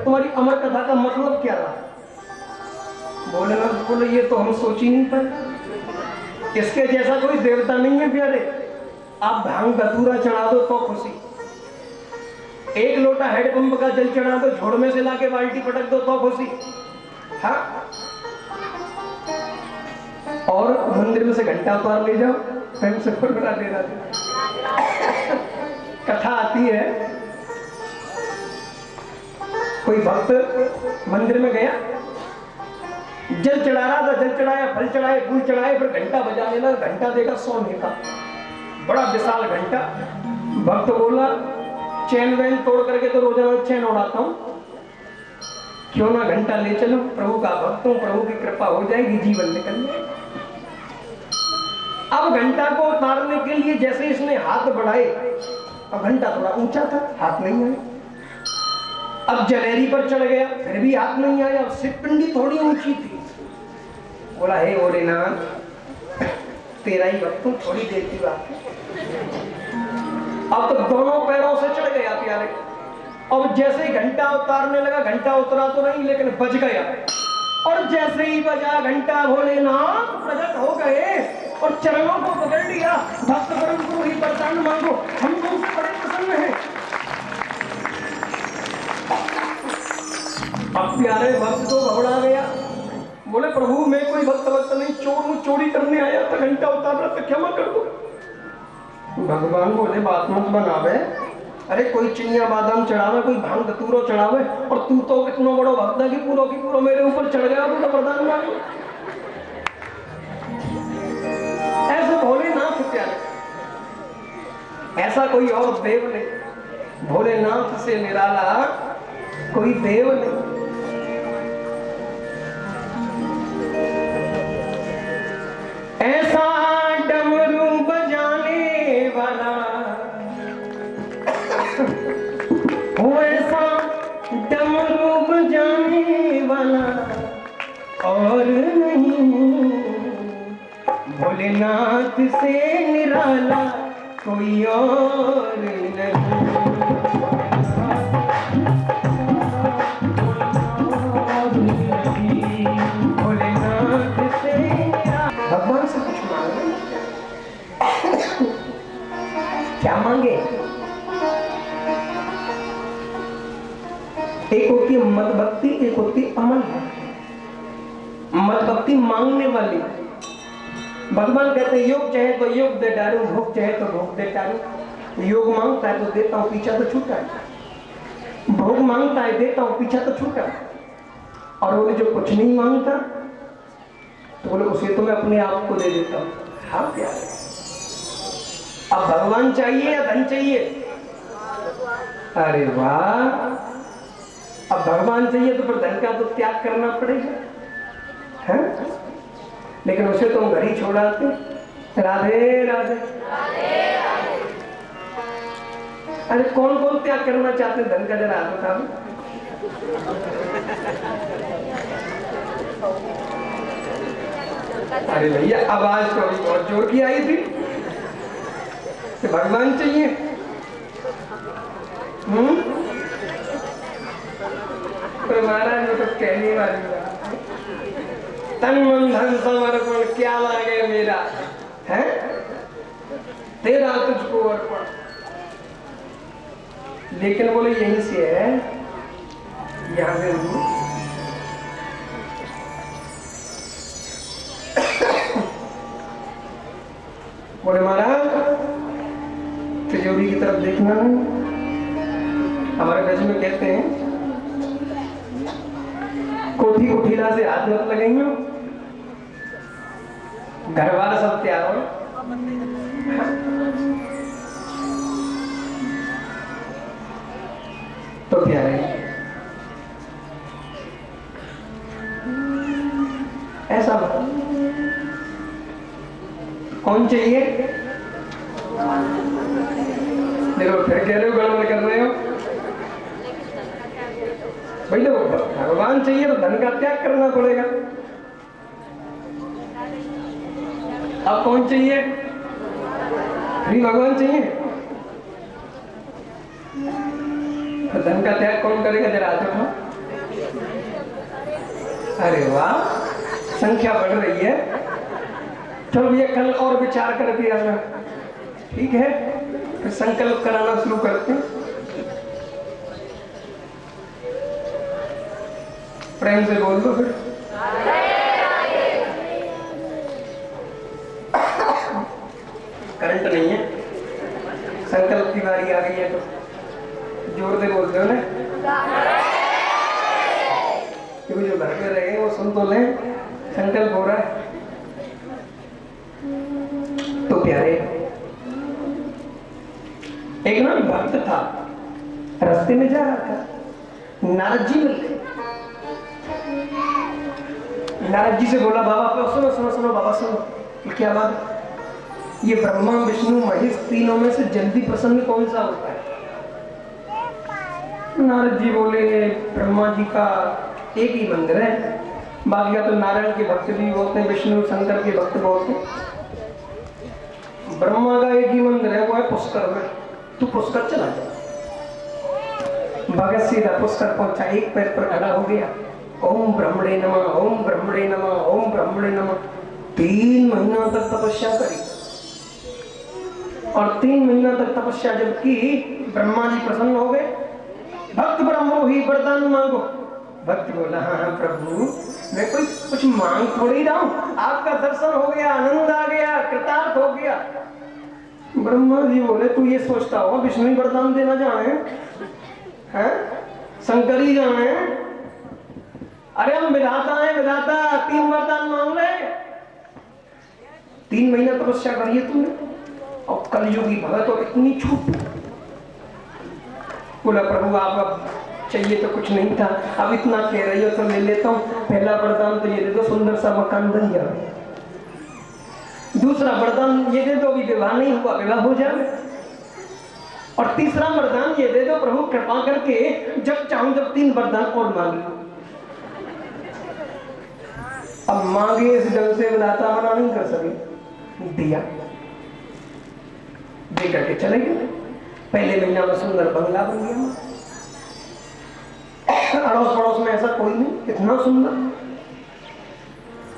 तुम्हारी अमर कथा का मतलब क्या रहा? बोले ना, बोले ये तो हम सोच ही नहीं पाए, इसके जैसा कोई देवता नहीं है प्यारे। आप भांग धतूरा चढ़ा दो तो खुशी, एक लोटा हैंडपंप का जल चढ़ा दो, झोड़ में से लाके बाल्टी पटक दो तो खुशी। हाँ, और मंदिर में से घंटा उतार ले जाओ, स्वयं से फुरफुरा दे रहा। कथा आती है, कोई भक्त मंदिर में गया, जल चढ़ा रहा था, जल चढ़ाया, फल चढ़ाए, फूल चढ़ाए, फिर घंटा बजाने लगा। घंटा देखा सोने का, बड़ा विशाल घंटा। भक्त बोला, चैन वैन तोड़ करके तो रोजाना चैन उड़ाता हूं, क्यों ना घंटा ले चलो, प्रभु का भक्त हूं, प्रभु की कृपा हो जाएगी, जीवन निकल जाएगा। अब घंटा को उतारने के लिए जैसे इसने हाथ बढ़ाए, अब घंटा थोड़ा ऊंचा था, हाथ नहीं आया। अब जलेरी पर चढ़ गया, फिर भी हाथ नहीं आया। अब शिवपिंडी थोड़ी ऊंची थी, बोला हे भोलेनाथ, तेरा ही भक्त हूं, थोड़ी देर की बात है। अब तो दोनों पैरों से चढ़ गया प्यारे। अब जैसे ही घंटा उतारने लगा, घंटा उतरा तो नहीं लेकिन बज गया, और जैसे ही बजा घंटा, भोलेनाथ प्रकट हो गए और चरणों को पकड़ लिया। भक्त परम को ही वरदान मांगो, हम तुमसे बड़े प्रसन्न हैं। अब प्यारे भक्त तो घबरा गया, बोले प्रभु मैं कोई भक्त नहीं, चोर हूं, चोरी करने आया था, घंटा उतार रहा था, क्षमा कर दो। भगवान बोले बात मत बनावे, अरे कोई चिनिया बादाम चढ़ावे, कोई भांग धतूरो चढ़ावे, और तू तो कितना बड़ा भक्त है कि पूरा मेरे ऊपर चढ़ गया, तो वरदान मांगो। ऐसे भोलेनाथ प्यारे, ऐसा कोई और देव नहीं, भोलेनाथ से निराला कोई देव नहीं। ऐसा डमरू बजाने वाला, ऐसा डमरू बजाने वाला और नहीं, भोलेनाथ से निराला कोई और नहीं। भोलेनाथ से भगवान से कुछ मांगे, क्या मांगे? एक होती है मद भक्ति, एक होती अमल भक्ति। मद भक्ति मांगने वाली, भगवान कहते हैं योग चाहे तो योग दे डालू, भोग चाहे तो भोग दे डालू। योग मांगता है तो देता हूं, पीछा तो छूटा है। भोग मांगता है, देता हूं, पीछा तो छूटा है। और बोले जो कुछ नहीं मांगता, तो बोले उसे तो मैं अपने आप को दे देता हूं। हाँ प्यारे, अब भगवान चाहिए या धन चाहिए? अरे वाह, अब भगवान चाहिए तो फिर धन का तो त्याग करना पड़ेगा, है? लेकिन उसे तुम घर ही छोड़ाते। राधे राधे। अरे कौन कौन त्याग करना चाहते हैं धन का, जरा हाथ उठाओ। अरे भैया आवाज तो अभी बहुत जोर की आई थी कि भगवान चाहिए। तो महाराज वो तो कहने वाली बात, तन मन धन समर्पण क्या लागे मेरा, है तेरा तुझको अर्पण। लेकिन बोले यहीं से है, यहां से बोले महाराज तिजोरी की तरफ देखना नहीं। हमारे ब्रज में कहते हैं कोठी कोठीला से हाथ मत लगाइयो, घर वाला सब तैयार हो। तो प्यारे ऐसा बता, कौन चाहिए? देखो फिर कह रहे हो गड़बड़ कर रहे हो। भाई देखो भगवान चाहिए तो धन का त्याग करना पड़ेगा। अब कौन चाहिए? भी भगवान चाहिए, तो धन का त्याग कौन करेगा? जरा हाथ उठाओ। अरे वाह, संख्या बढ़ रही है। चलो भैया कल और विचार करके आना, ठीक है? फिर संकल्प कराना शुरू करते हैं। प्रेम से बोल दो फिर। करंट नहीं है, संकल्प की बारी आ गई है तो जोर से बोलते हो ना, क्योंकि जो घर पे रहे वो सुन तो ले, संकल्प हो रहा है। तो प्यारे, एक ना भक्त था, रास्ते में जा रहा था, नारद जी मिल गए। नारद जी से बोला, बाबा सुनो सुनो सुनो बाबा सुनो, क्या बात? ये ब्रह्मा विष्णु महेश तीनों में से जल्दी प्रसन्न कौन सा होता है? नारद जी बोले, ब्रह्मा जी का एक ही मंदिर है, बाकी तो नारायण के भक्त भी बहुत हैं, विष्णु शंकर के भक्त बहुत हैं। ब्रह्मा का एक ही मंदिर है, वो है पुष्कर में। तू पुष्कर चला जा। भगत सीधा पुष्कर पहुंचा, एक पैर पर खड़ा हो गया, ओम ब्रह्मणे नमः, ओम ब्रह्मणे नमः, ओम ब्रह्मणे नमः। 3 महीना तक तपस्या करी, और 3 महीना तक तपस्या जब की, ब्रह्मा जी प्रसन्न हो गए। भक्त ब्रह्मोहि वरदान मांगो। भक्त बोला, हाँ हाँ प्रभु, मैं कोई कुछ मांग थोड़ी रहा हूं, आपका दर्शन हो गया, आनंद आ गया, कृतार्थ हो गया। ब्रह्मा जी बोले, तू ये सोचता हो विष्णु वरदान देना जाए हैं, शंकर ही जाए? अरे हम विधाता हैं, विधाता, 3 वरदान मांग ले। 3 महीना तपस्या करिए तुमने, और कलयुगी भगत और इतनी छूट। बोला, प्रभु आप अब चाहिए तो कुछ नहीं था, अब इतना कह रही हो तो ले लेता हूँ। पहला वरदान तो ये दे दो, सुंदर सा मकान बन जाए। दूसरा वरदान ये दे दो, अभी विवाह नहीं हुआ, विवाह हो जाए। और तीसरा वरदान ये दे दो, प्रभु कृपा करके जब चाहूं जब 3 वरदान और मांगी। अब मांगे इस ढंग से विधाता मना नहीं कर सके, दिया, दे करके चले गए। पहले महीना में सुंदर बंगला बन गया, अड़ोस पड़ोस में ऐसा कोई नहीं, इतना सुंदर।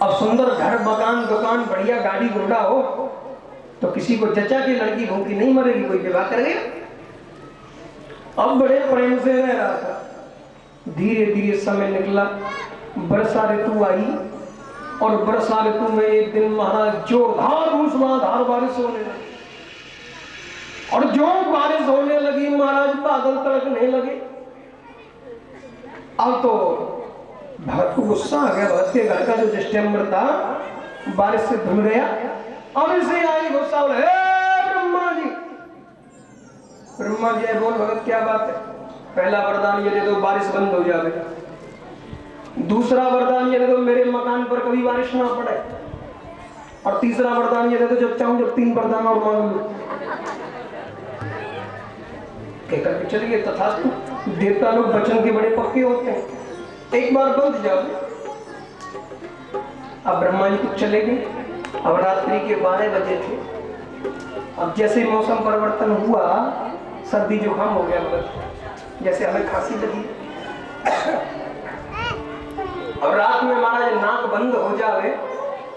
अब सुंदर घर मकान दुकान बढ़िया गाड़ी घोड़ा हो तो किसी को जचा की लड़की भूखी नहीं मरेगी, कोई विवाह करेगा। अब बड़े प्रेम से रह रहा था। धीरे धीरे समय निकला, वर्षा ऋतु आई, और वर्षा ऋतु में एक दिन महाराज जोरदार मूसलाधार बारिश होने लगी। और जो बारिश होने लगी महाराज, बादल तड़कने लगे। अब तो भगत को गुस्सा आ गया, भगत के घर का जो डिस्टेम्बर था बारिश से धुल गया। अब इसे आई गुस्सा, बोले, ब्रह्मा जी। ब्रह्मा जी बोल, भगत क्या बात है? पहला वरदान ये दे दो, बारिश बंद हो जाए। दूसरा वरदान ये दे दो, मेरे मकान पर कभी बारिश ना पड़े। और तीसरा वरदान ये दे दो, जब चाहूं जब 3 वरदान और मांग लो। कहकर के चलिए, तथास्तु। देवता लोग वचन के बड़े पक्के होते हैं, एक बार बंद जाओ। अब ब्रह्मा जी कुछ चले गए। अब रात्रि के 12 बजे थे। अब जैसे मौसम परिवर्तन हुआ, सर्दी जुकाम हो गया, मतलब जैसे हमें खांसी लगी। और रात में महाराज नाक बंद हो जावे,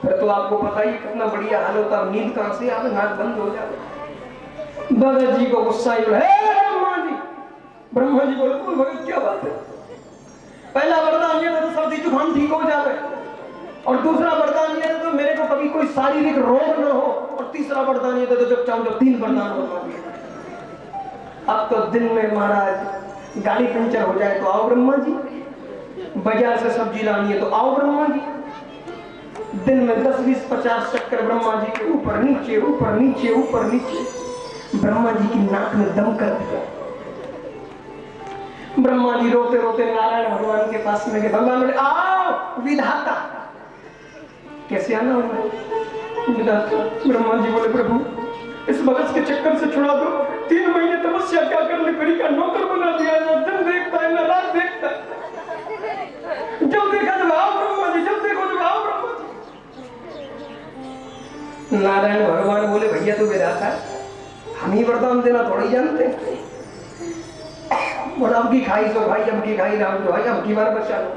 फिर तो आपको पता ही कितना बढ़िया हाल होता है, नींद कहां से आवे, नाक बंद हो जावे। भगत जी को गुस्सा ही, ब्रह्मा जी। ब्रह्मा जी बोले, भगत क्या बात है? पहला वरदान ये तो सर्दी जुकाम ठीक हो जावे, और दूसरा वरदान ये तो मेरे को कभी कोई शारीरिक रोग न हो, और तीसरा वरदान ये तो जब चाहूं जब 3 वरदान हो। अब तो दिन में महाराज गाड़ी पंचर हो जाए तो आओ ब्रह्मा जी, बाजार से सब्जी लानी है तो आओ ब्रह्मा जी। दिन में 10, 20, 50 चक्कर ब्रह्मा जी के ऊपर नीचे, ऊपर नीचे, ऊपर नीचे। ब्रह्मा जी की नाक में दम कर दिया। ब्रह्मा जी रोते रोते नारायण भगवान के पास में गए। भगवान बोले, आओ विधाता। कैसे आना होगा विधाता? ब्रह्मा जी बोले, प्रभु इस भगत के चक्कर से छुड़ा दो। 3 महीने तपस्या क्या करने पड़ी, का नौकर बना दिया, ना दिन देखता है ना रात देखता है। जब देखा जब आओ ब्रह्मा जी, जब देखो जब आओ ब्रह्मा जी। नारायण भगवान बोले, भैया तू विधाता, हम ही वरदान देना थोड़ी जानते। और अब की खाई तो भाई, अब की खाई राम तो भाई, अब की बार बचा लो।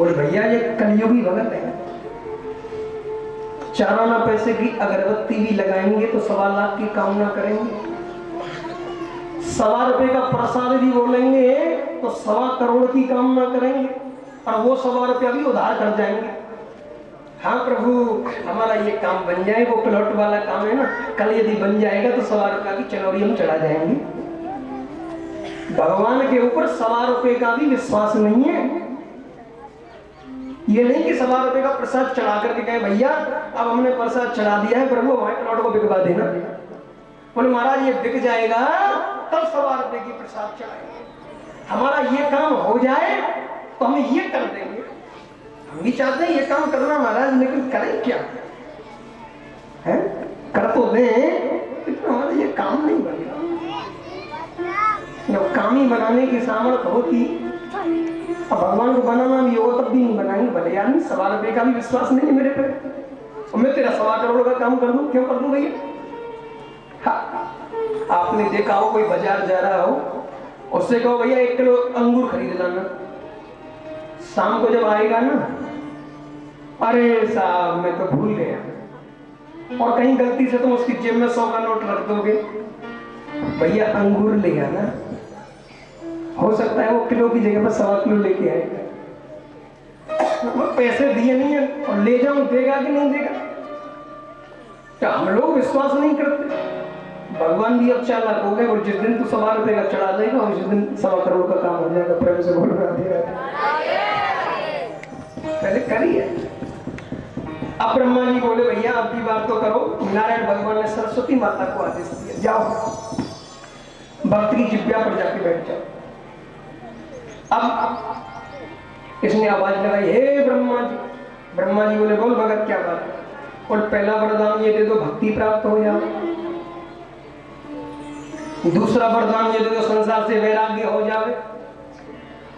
बोले भैया ये कलयुगी भगत है, 4 आना पैसे की अगरबत्ती भी लगाएंगे तो 1.25 लाख की कामना करेंगे, 1.25 रुपए का प्रसाद भी बोलेंगे तो 1.25 करोड़ की कामना करेंगे, और वो 1.25 रुपया भी उधार कर जाएंगे। हाँ प्रभु हमारा ये काम बन जाए, वो प्लॉट वाला काम है ना, कल यदि बन जाएगा तो 1.25 रुपया की चनौरी हम चढ़ा जाएंगे। भगवान के ऊपर 1.25 रुपए का भी विश्वास नहीं है। ये नहीं कि 1.25 रुपए का प्रसाद चढ़ा करके कहे भैया अब हमने प्रसाद चढ़ा दिया है, प्रभु हमारे प्लॉट को बिकवा देना। बोले महाराज ये बिक जाएगा तब 1.25 रुपए की प्रसाद चढ़ाएंगे, हमारा ये काम हो जाए तो हम ये कर देंगे। हम भी चाहते हैं ये काम करना महाराज, लेकिन करें क्या है, कर तो दें लेकिन हमारा ये काम नहीं बनेगा। जब काम ही बनाने की सामर्थ्य होती, अब भगवान को बनाना भी होगा तब भी नहीं बनाएंगे। भले यार नहीं, 1.25 रुपए का भी विश्वास नहीं है मेरे पे, और मैं तेरा 1.25 करोड़ का काम कर दूं, क्यों कर दूं भैया। हाँ, आपने देखा हो कोई बाजार जा रहा हो, उससे कहो भैया 1 किलो अंगूर खरीद लाना, शाम को जब आएगा ना, अरे साहब मैं तो भूल गया, और कहीं गलती से तुम उसकी जेब में 100 का नोट रख दोगे, भैया अंगूर ले आना, हो सकता है वो किलो की जगह पर 1.25 किलो लेके आएगा। वो पैसे दिए नहीं है और ले जाऊं, देगा कि नहीं देगा। क्या हम लोग विश्वास नहीं करते। भगवान भी अब चालाक हो गए, और जिस दिन तू 1.25 रुपए का चढ़ा देगा और जिस दिन 1.25 करोड़ का काम हो जाएगा, प्रेम से बोल रहा देगा। पहले करिए। अब ब्रह्मा जी बोले भैया अब की बात तो करो। नारायण भगवान ने सरस्वती माता को आदेश दिया, जाओ भक्त की जिब्या पर जाके बैठ जाओ। अब इसने आवाज लगाई, हे ब्रह्मा जी। ब्रह्मा जी बोले बोल भगत क्या बात है। और पहला वरदान ये दे दो भक्ति प्राप्त हो जाए, दूसरा वरदान ये दे दो संसार से वैराग्य हो जाए,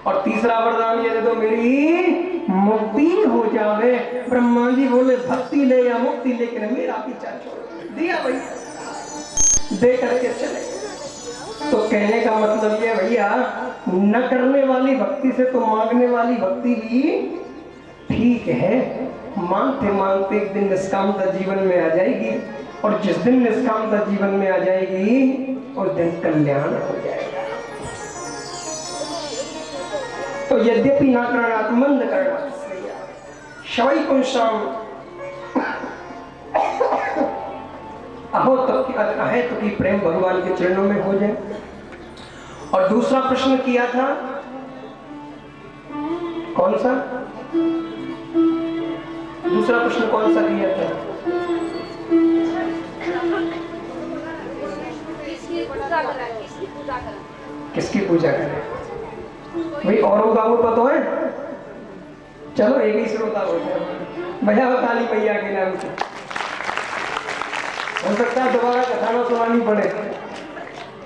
और तीसरा वरदान ये दे दो मेरी मुक्ति हो जावे। ब्रह्मा जी बोले भक्ति ले या मुक्ति, लेकिन मेरा पीछा छोड़ दिया भैया, दे करके चले। तो कहने का मतलब ये भैया, न करने वाली भक्ति से तो मांगने वाली भक्ति भी ठीक है। मांगते मांगते एक दिन निष्कामता जीवन में आ जाएगी, और जिस दिन निष्कामता जीवन में आ जाएगी उस दिन कल्याण हो जाएगा। तो यद्यपि ना करणात् मंद करणात् श्रेया शवै पुंसाम अहो तब की है तो कि प्रेम भगवान के चरणों में हो जाए। और दूसरा प्रश्न किया था कौन सा, दूसरा प्रश्न कौन सा किया था, किसकी पूजा करें भाई, औरों का वो पता है। चलो एक ही श्रोता हो जाए, भैया ताली भैया के नाम से। हो सकता है दोबारा कथा ना सुनानी पड़े।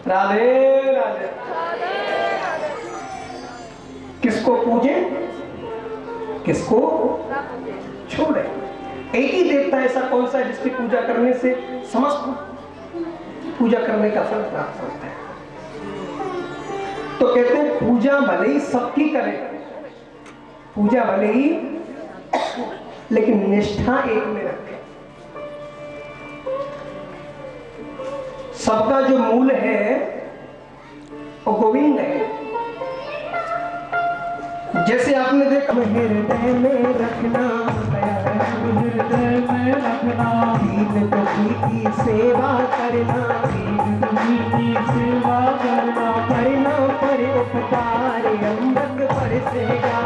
राधे राधे। किसको पूजे किसको छोड़े। एक ही देवता ऐसा कौन सा है जिसकी पूजा करने से समस्त पूजा करने का फल प्राप्त होता है। तो कहते हैं पूजा भले ही सबकी करें, पूजा भले ही, लेकिन निष्ठा एक में रखें। सबका जो मूल है वो गोविंद है। जैसे आपने देखा हृदय में रखना, हृदय में रखना, दीन दुखी की सेवा करना, दीन दुखी की सेवा करना, करना पर उपकार अमृत बरसेगा।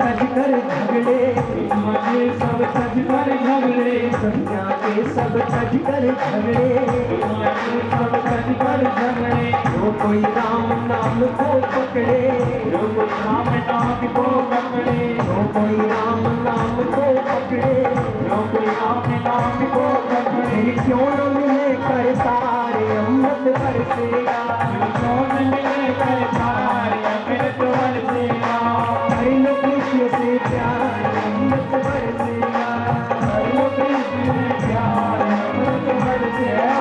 तज कर झगड़े, भीष्म के सब तज कर झगड़े, दुनिया के सब तज कर झगड़े, दुनिया के सब तज कर झगड़े। जो कोई राम नाम को पकड़े, जो कोई राम नाम को पकड़े, जो कोई राम नाम को पकड़े, जो कोई राम नाम को पकड़े, फिर क्यों न मिले कर तारे अमृत बरसेगा, क्यों न मिले कर तारे अमृत बरसेगा। हरि लो कृष्ण से प्यार अमृत बरसेगा, हरि लो कृष्ण से प्यार अमृत बरसेगा।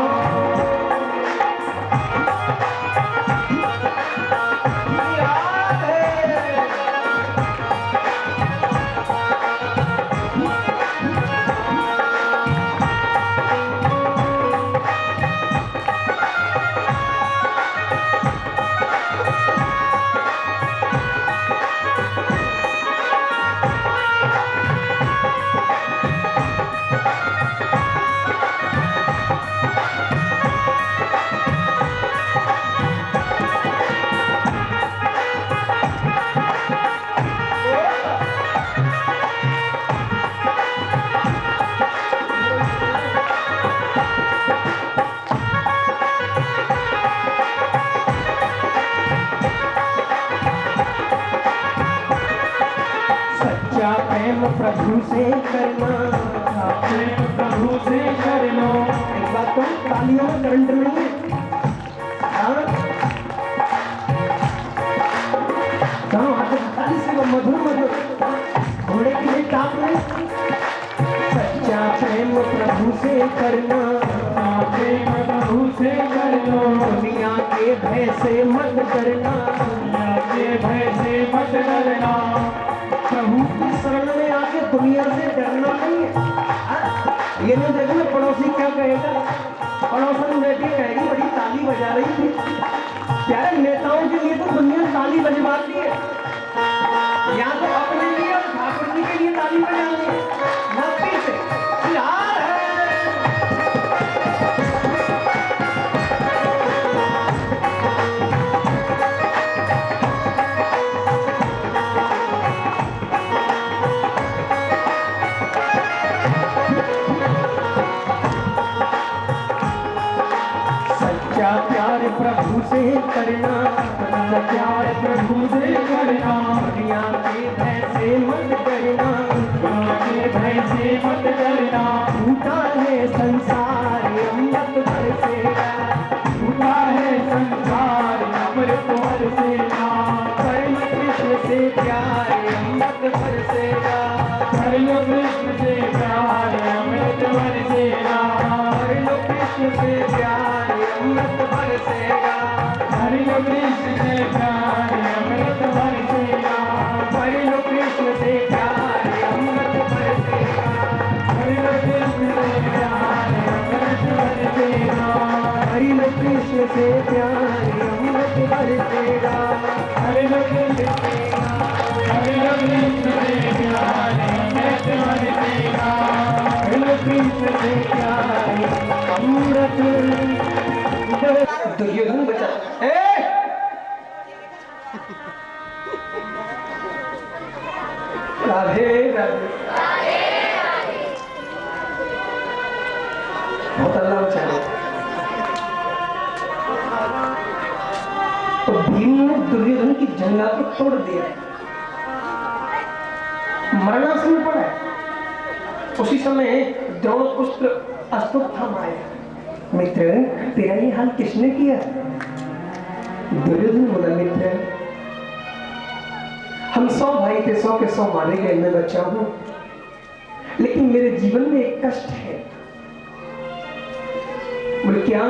सच्चा प्रेम प्रभु से करना, प्रेम प्रभु से करना। एक बात तो तालियों में करंट नहीं है, हाँ? कहाँ आते ताली से वो मधुर मधुर घोड़े की भी टाप में। सच्चा प्रेम प्रभु से करना, प्रेम प्रभु से करना। दुनिया के भय से मत डरना, दुनिया के भय से मत डरना। प्रभु की शरण में आके दुनिया से डरना नहीं है, हाँ? ये नहीं देखना पड़ोसी क्या कहेगा, पड़ोसन बेटी कहेगी बड़ी ताली बजा रही थी। प्यारे नेताओं के लिए तो दुनिया ताली बजवाती है, यहाँ तो अपने लिए और ठाकुर जी के लिए ताली बजानी है, भक्ति से प्यार है। सच्चा प्यार प्रभु से करना, सच्चा प्यार प्रभु से करना। दुनिया के भय से मत डरना, दुनिया के भय से मत डरना। झूठा है संसार अमृत बरसेगा, झूठा है संसार अमृत बरसेगा। परम कृष्ण से प्यार अमृत बरसेगा, हरि लो कृष्ण से प्यार अमृत बरसेगा। हरि लो कृष्ण से प्यार अमृत बरसेगा, हरि लो कृष्ण से प्यार अमृत बरसेगा। हरि लो कृष्ण से प्यार अमृत बरसेगा, हरि लो कृष्ण से प्यार अमृत बरसेगा। हरि लो कृष्ण से प्यार अमृत बरसेगा, हरि लो कृष्ण हरि लो कृष्ण से प्यार अमृत बरसेगा। हरि लो कृष्ण से प्यार अमृत दुर्योधन बचा। राधे राधे, बहुत अल्लाह बचाए। तो भीम ने दुर्योधन की जंगा को तोड़ दिया, मरणासन पड़ा। उसी समय द्रोणपुत्र अश्वत्थामा आए। मित्र तेरा ये हाल किसने किया? दुर्योधन बोला, मित्र हम 100 भाई थे, 100 के 100 मारे गए, मैं बचा हूं, लेकिन मेरे जीवन में एक कष्ट है। बोले क्या?